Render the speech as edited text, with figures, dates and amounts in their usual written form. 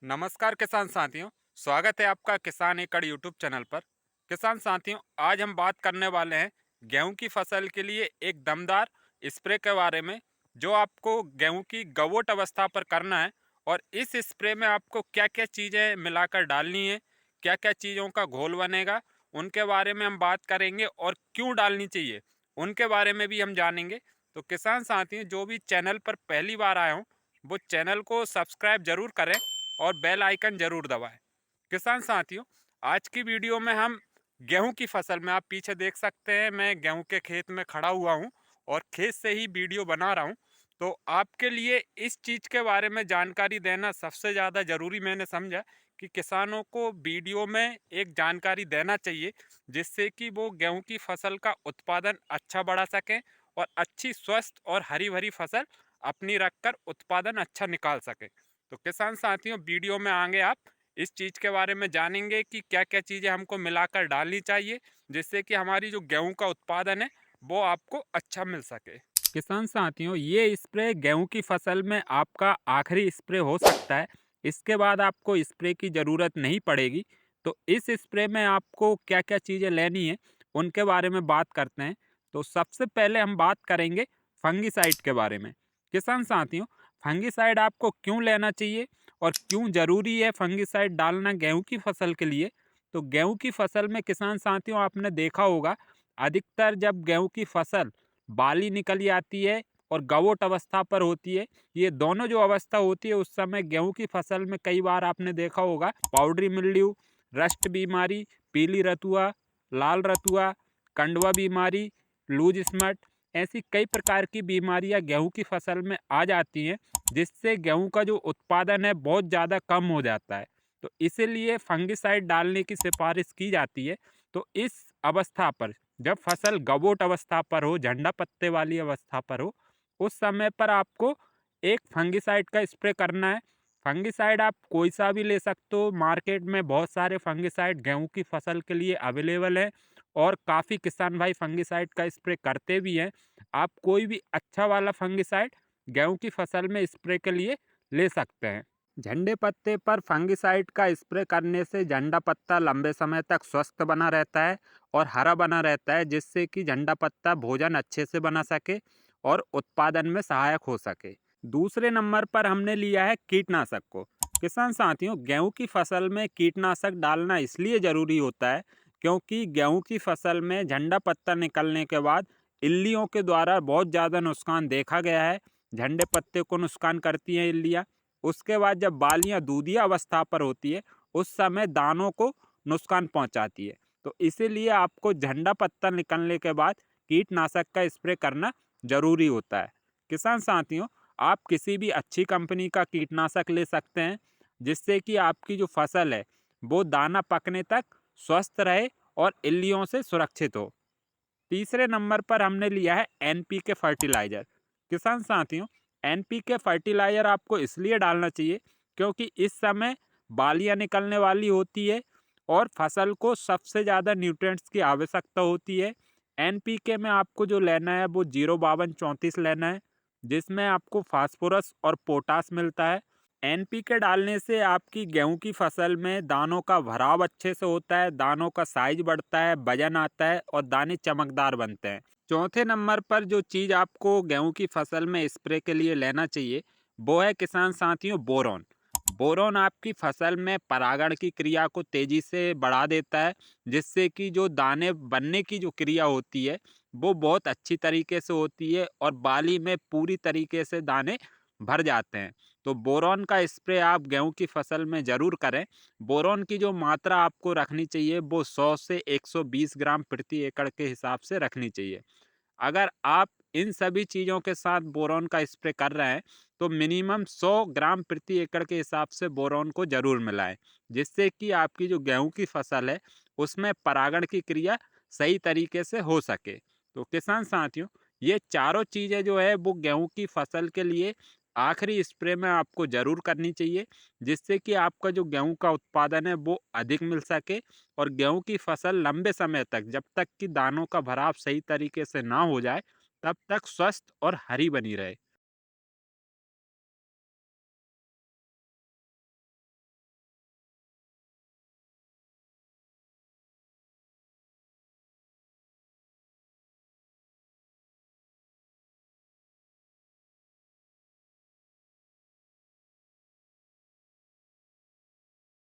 नमस्कार किसान साथियों। स्वागत है आपका किसान एकड़ यूट्यूब चैनल पर। किसान साथियों, आज हम बात करने वाले हैं गेहूं की फसल के लिए एक दमदार स्प्रे के बारे में, जो आपको गेहूं की गवोट अवस्था पर करना है। और इस स्प्रे में आपको क्या क्या चीज़ें मिलाकर डालनी है, क्या क्या चीज़ों का घोल बनेगा, उनके बारे में हम बात करेंगे। और क्यों डालनी चाहिए उनके बारे में भी हम जानेंगे। तो किसान साथियों, जो भी चैनल पर पहली बार आए हों वो चैनल को सब्सक्राइब जरूर करें और बेल आइकन जरूर दबाएं। किसान साथियों, आज की वीडियो में हम गेहूं की फसल में, आप पीछे देख सकते हैं मैं गेहूं के खेत में खड़ा हुआ हूं और खेत से ही वीडियो बना रहा हूं। तो आपके लिए इस चीज़ के बारे में जानकारी देना सबसे ज़्यादा ज़रूरी मैंने समझा कि किसानों को वीडियो में एक जानकारी देना चाहिए, जिससे कि वो गेहूं की फसल का उत्पादन अच्छा बढ़ा सकें और अच्छी स्वस्थ और हरी भरी फसल अपनी रखकर उत्पादन अच्छा निकाल सकें। तो किसान साथियों, वीडियो में आगे आप इस चीज़ के बारे में जानेंगे कि क्या क्या चीज़ें हमको मिलाकर डालनी चाहिए, जिससे कि हमारी जो गेहूं का उत्पादन है वो आपको अच्छा मिल सके। किसान साथियों, ये स्प्रे गेहूं की फसल में आपका आखिरी स्प्रे हो सकता है। इसके बाद आपको स्प्रे की ज़रूरत नहीं पड़ेगी। तो इस स्प्रे में आपको क्या क्या चीज़ें लेनी है उनके बारे में बात करते हैं। तो सबसे पहले हम बात करेंगे फंगिसाइड के बारे में। किसान साथियों, फंगिसाइड आपको क्यों लेना चाहिए और क्यों ज़रूरी है फंगिसाइड डालना गेहूं की फसल के लिए। तो गेहूं की फसल में किसान साथियों, आपने देखा होगा अधिकतर जब गेहूं की फसल बाली निकल आती है और गवोट अवस्था पर होती है, ये दोनों जो अवस्था होती है उस समय गेहूं की फसल में कई बार आपने देखा होगा पाउडरी मिल्ड्यू, रस्ट बीमारी, पीली रतुआ, लाल रतुआ, कंडवा बीमारी, लूज स्मट, ऐसी कई प्रकार की बीमारियां गेहूं की फसल में आ जाती हैं, जिससे गेहूं का जो उत्पादन है बहुत ज़्यादा कम हो जाता है। तो इसीलिए फंगिसाइड डालने की सिफारिश की जाती है। तो इस अवस्था पर, जब फसल गवोट अवस्था पर हो, झंडा पत्ते वाली अवस्था पर हो, उस समय पर आपको एक फंगिसाइड का स्प्रे करना है। फंगिसाइड आप कोई सा भी ले सकते हो, मार्केट में बहुत सारे फंगिसाइड गेहूं की फसल के लिए अवेलेबल है और काफ़ी किसान भाई फंगिसाइड का स्प्रे करते भी हैं। आप कोई भी अच्छा वाला फंगिसाइड गेहूं की फसल में स्प्रे के लिए ले सकते हैं। झंडे पत्ते पर फंगिसाइड का स्प्रे करने से झंडा पत्ता लंबे समय तक स्वस्थ बना रहता है और हरा बना रहता है, जिससे कि झंडा पत्ता भोजन अच्छे से बना सके और उत्पादन में सहायक हो सके। दूसरे नंबर पर हमने लिया है कीटनाशक को। किसान साथियों, गेहूं की फसल में कीटनाशक डालना इसलिए ज़रूरी होता है क्योंकि गेहूं की फसल में झंडा पत्ता निकलने के बाद इल्लियों के द्वारा बहुत ज़्यादा नुकसान देखा गया है। झंडे पत्ते को नुकसान करती हैं इल्लियाँ। उसके बाद जब बालियाँ दूधिया अवस्था पर होती है, उस समय दानों को नुकसान पहुंचाती है। तो इसीलिए आपको झंडा पत्ता निकलने के बाद कीटनाशक का स्प्रे करना ज़रूरी होता है। किसान साथियों, आप किसी भी अच्छी कंपनी का कीटनाशक ले सकते हैं, जिससे कि आपकी जो फसल है वो दाना पकने तक स्वस्थ रहे और इल्लियों से सुरक्षित हो। तीसरे नंबर पर हमने लिया है एनपीके फर्टिलाइज़र। किसान साथियों, एनपीके फर्टिलाइज़र आपको इसलिए डालना चाहिए क्योंकि इस समय बालियाँ निकलने वाली होती है और फसल को सबसे ज़्यादा न्यूट्रिएंट्स की आवश्यकता होती है। एनपीके में आपको जो लेना है वो 05234 लेना है, जिसमें आपको फास्फोरस और पोटास मिलता है। एनपीके डालने से आपकी गेहूं की फसल में दानों का भराव अच्छे से होता है, दानों का साइज बढ़ता है, वजन आता है और दाने चमकदार बनते हैं। चौथे नंबर पर जो चीज़ आपको गेहूं की फसल में स्प्रे के लिए लेना चाहिए वो है किसान साथियों बोरॉन। बोरॉन आपकी फसल में परागण की क्रिया को तेजी से बढ़ा देता है, जिससे कि जो दाने बनने की जो क्रिया होती है वो बहुत अच्छी तरीके से होती है और बाली में पूरी तरीके से दाने भर जाते हैं। तो बोरॉन का स्प्रे आप गेहूं की फसल में ज़रूर करें। बोरॉन की जो मात्रा आपको रखनी चाहिए वो 100 से 120 ग्राम प्रति एकड़ के हिसाब से रखनी चाहिए। अगर आप इन सभी चीज़ों के साथ बोरॉन का स्प्रे कर रहे हैं तो मिनिमम 100 ग्राम प्रति एकड़ के हिसाब से बोरॉन को ज़रूर मिलाएं, जिससे कि आपकी जो गेहूं की फसल है उसमें परागण की क्रिया सही तरीके से हो सके। तो किसान साथियों, ये चारों चीज़ें जो है वो गेहूं की फसल के लिए आखिरी स्प्रे में आपको ज़रूर करनी चाहिए, जिससे कि आपका जो गेहूं का उत्पादन है वो अधिक मिल सके और गेहूं की फसल लंबे समय तक, जब तक कि दानों का भराव सही तरीके से ना हो जाए, तब तक स्वस्थ और हरी बनी रहे।